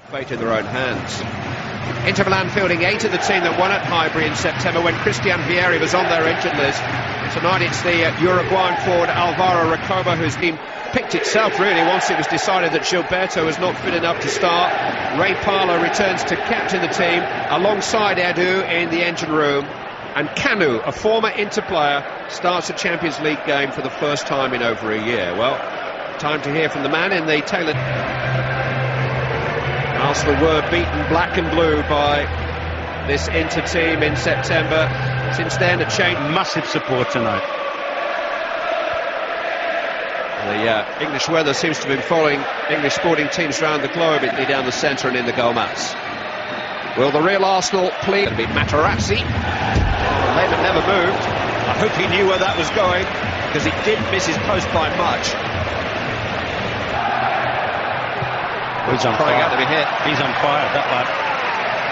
Fate in their own hands. Inter Milan fielding 8 of the team that won at Highbury in September when Christian Vieri was on their injured list. Tonight it's the Uruguayan forward Alvaro Recoba whose team picked itself really once it was decided that Gilberto was not fit enough to start. Ray Parlour returns to captain the team alongside Edu in the engine room. And Kanu, a former Inter player, starts a Champions League game for the first time in over a year. Well, time to hear from the man in the tailored... Arsenal were beaten black and blue by this Inter team in September. Since then, a change. Massive support tonight. The English weather seems to be following English sporting teams around the globe, down the centre and in the goal mats. Will the real Arsenal plead? It'll be Materazzi. Lehmann never moved. I hope he knew where that was going, because he did miss his post by much. He's on fire. Out to be hit. He's on fire, that lad.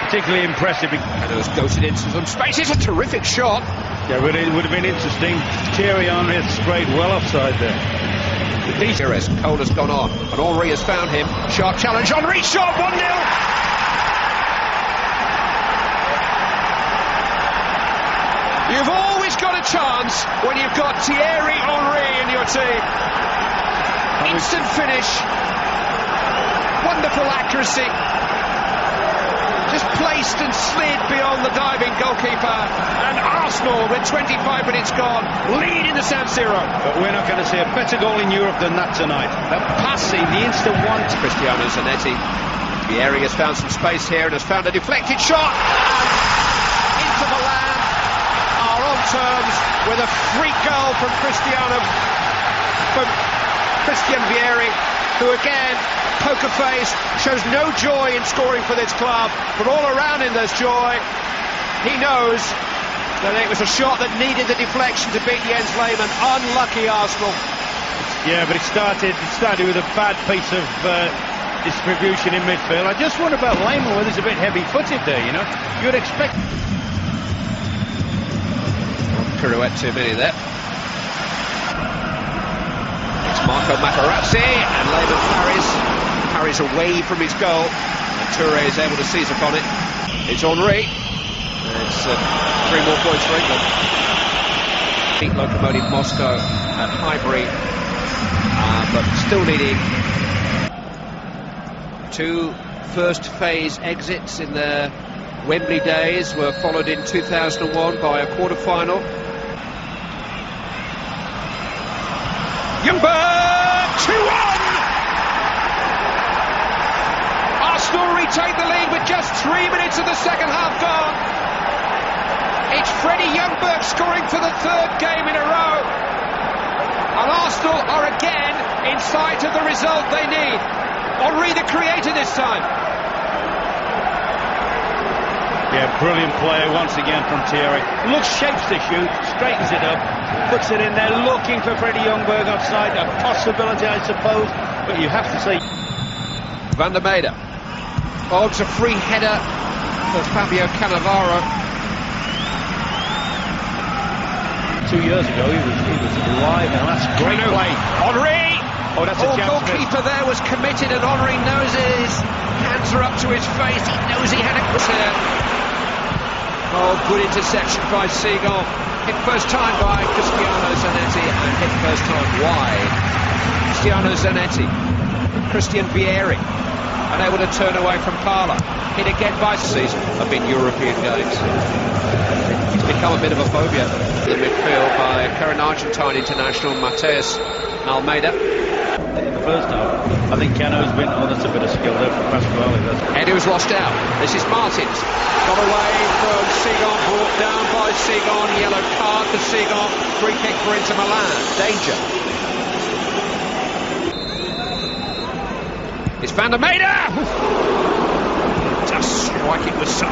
Particularly impressive. And it was goated into some space. It's a terrific shot. Yeah, but it would have been interesting. Thierry Henry had strayed well offside there. Cole has gone on, and Henry has found him. Sharp challenge. Henry shot 1-0. You've always got a chance when you've got Thierry Henry in your team. Instant finish. Wonderful accuracy. Just placed and slid beyond the diving goalkeeper. And Arsenal, with 25 minutes gone, lead in the San Siro. But we're not going to see a better goal in Europe than that tonight. The passing, the instant one. Cristiano Zanetti. Vieri has found some space here and has found a deflected shot. And Inter Milan are on terms with a free goal from Christian Vieri, who again, poker-faced, shows no joy in scoring for this club, but all around him there's joy. He knows that it was a shot that needed the deflection to beat Jens Lehmann. Unlucky Arsenal. Yeah, but it started with a bad piece of distribution in midfield. I just wonder about Lehmann, whether he's a bit heavy-footed there, you know. You'd expect... Pirouette too many there. It's Marco Materazzi, and Lehmann carries away from his goal, and Toure is able to seize upon it. It's Henry. It's 3 more points for England. Beat Lokomotiv Moscow at Highbury, but still needing 2 first phase exits in their Wembley days were followed in 2001 by a quarter-final. Ljungberg, 2-1! Arsenal retain the lead with just 3 minutes of the second half gone. It's Freddie Ljungberg scoring for the 3rd game in a row. And Arsenal are again in sight of the result they need. Henry the creator this time. Yeah, brilliant play once again from Thierry. Looks, shapes the shoot, straightens it up, puts it in there, looking for Freddie Ljungberg offside. A possibility, I suppose, but you have to say... Van der Meyde. Oh, it's a free header for Fabio Cannavaro. 2 years ago, he was alive, and that's great play. Henry! Oh, that's a chance. The goalkeeper there was committed, and Henry knows his hands are up to his face. He knows he had a cross here. Oh, good interception by Seagull. Hit first time by Cristiano Zanetti, and hit first time wide. Cristiano Zanetti. Christian Vieri. Unable to turn away from Parlour. Hit again by season of in European games. He's become a bit of a phobia in the midfield by current Argentine international Mateus Almeida. In the first half, I think Cano's been... Oh, that's a bit of skill there from Pasquale. Edu's lost out. This is Martins. Got away from Seagon, brought down by Seagon. Yellow card for Seagon. Free kick for Inter Milan. Danger. It's Van der Meyde! Just striking with some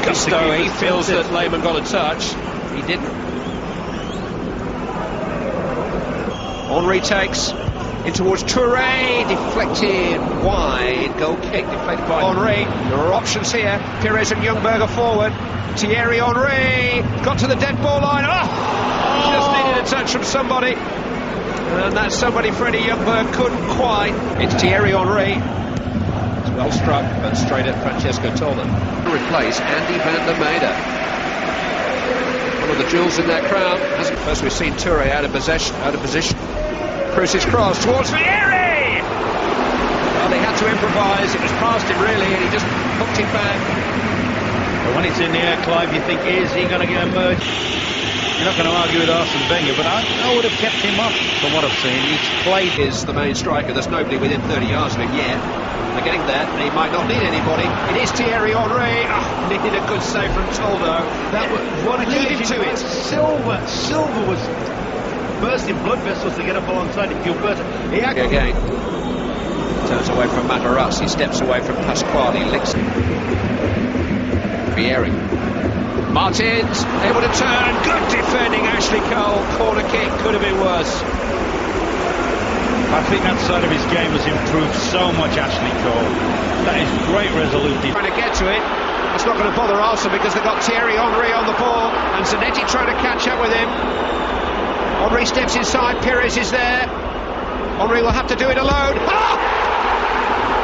gusto. He feels that Lehmann got a touch. He didn't. Henry takes in towards Toure, deflected wide, goal kick deflected by Henry. There are options here. Pires and Ljungberg are forward. Thierry Henry got to the dead ball line. Just needed a touch from somebody. And that somebody, Freddie Ljungberg, couldn't quite. It's Thierry Henry. It's well struck, but straight at Francesco Tola. To replace Andy van der Meijden. One of the jewels in that crowd. First we've seen Toure out of position. Cruz's cross towards Vieri! Well, they had to improvise. It was past him really, and he just hooked it back. But when it's in the air, Clive, you think, is he going to get emerged? You're not going to argue with Arsene Wenger, but I would have kept him up from what I've seen. He's played. Is the main striker. There's nobody within 30 yards of him yet. They're getting there. He might not need anybody. It is Thierry Henry. Oh, needed a good save from Toldo. That was what leading to it. Silva was bursting blood vessels to get up alongside him. He again turns away from Matarazzi, steps away from Pasquale, licks Vieri. Martins able to turn. Good defending, Ashley Cole. Corner kick could have been worse. I think that side of his game has improved so much, Ashley Cole. That is great resolute defense. Trying to get to it. That's not going to bother Arsenal because they've got Thierry Henry on the ball and Zanetti trying to catch up with him. Henry steps inside, Pires is there. Henry will have to do it alone. Ah!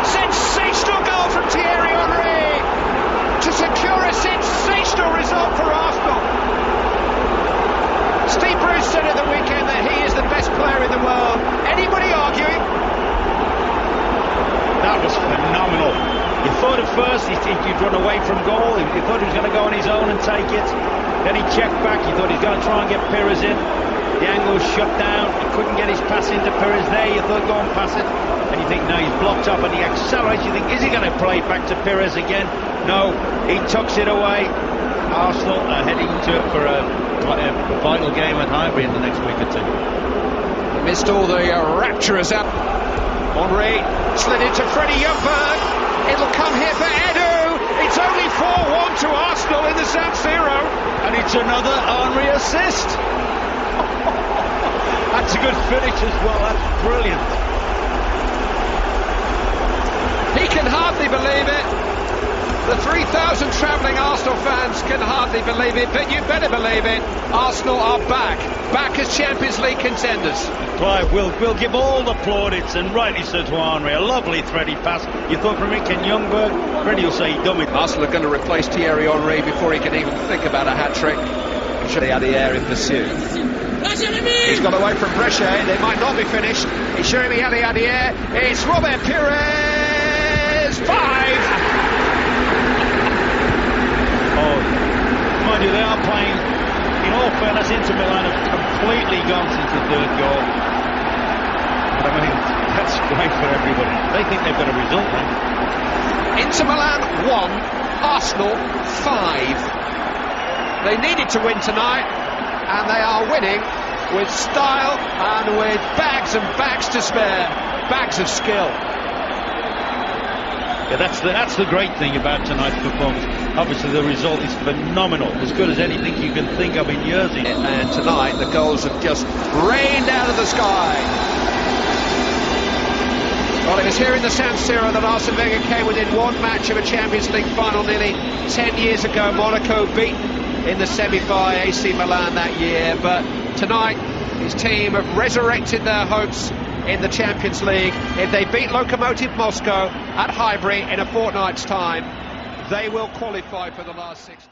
Sensational goal from Thierry Henry to secure a sensational result for Arsenal. Steve Bruce said at the weekend that he is the best player in the world. Anybody arguing? That was phenomenal. You thought at first he'd run away from goal. You thought he was going to go on his own and take it. Then he checked back. You thought he was going to try and get Pires in. The angle was shut down. He couldn't get his pass into Pires there. You thought, go and pass it. And you think, no, he's blocked up and he accelerates. You think, is he going to play it back to Pires again? No, he tucks it away. Arsenal are heading to it for a vital game at Highbury in the next week or two. Missed all the rapturous up. Henry slid into Freddie Ljungberg. It'll come here for Edu. It's only 4-1 to Arsenal in the San Siro. And it's another Henry assist. That's a good finish as well. That's brilliant. He can hardly believe it. The 3,000 travelling Arsenal fans can hardly believe it, but you better believe it. Arsenal are back as Champions League contenders. Clive, we'll give all the plaudits, and rightly so, to Henry. A lovely thready pass. You thought from Rick and Ljungberg, Freddie will say he done it. Arsenal are going to replace Thierry Henry before he can even think about a hat-trick. He had the air in pursuit. He's got away from Brescia. They might not be finished. He's showing me the air. It's Robert Pires. 5. Oh, mind you, they are playing, in all fairness, Inter Milan have completely gone since the third goal. But I mean, that's great for everybody. They think they've got a result now. Inter Milan 1, Arsenal 5. They needed to win tonight, and they are winning with style and with bags and bags to spare. Bags of skill. Yeah, that's the great thing about tonight's performance. Obviously the result is phenomenal, as good as anything you can think of in years. And tonight the goals have just rained out of the sky. Well, it was here in the San Siro that Arsene Wenger came within one match of a Champions League final nearly 10 years ago. Monaco beat in the semi-final AC Milan that year, but tonight his team have resurrected their hopes in the Champions League. If they beat Lokomotiv Moscow at Highbury in a fortnight's time, they will qualify for the last 16.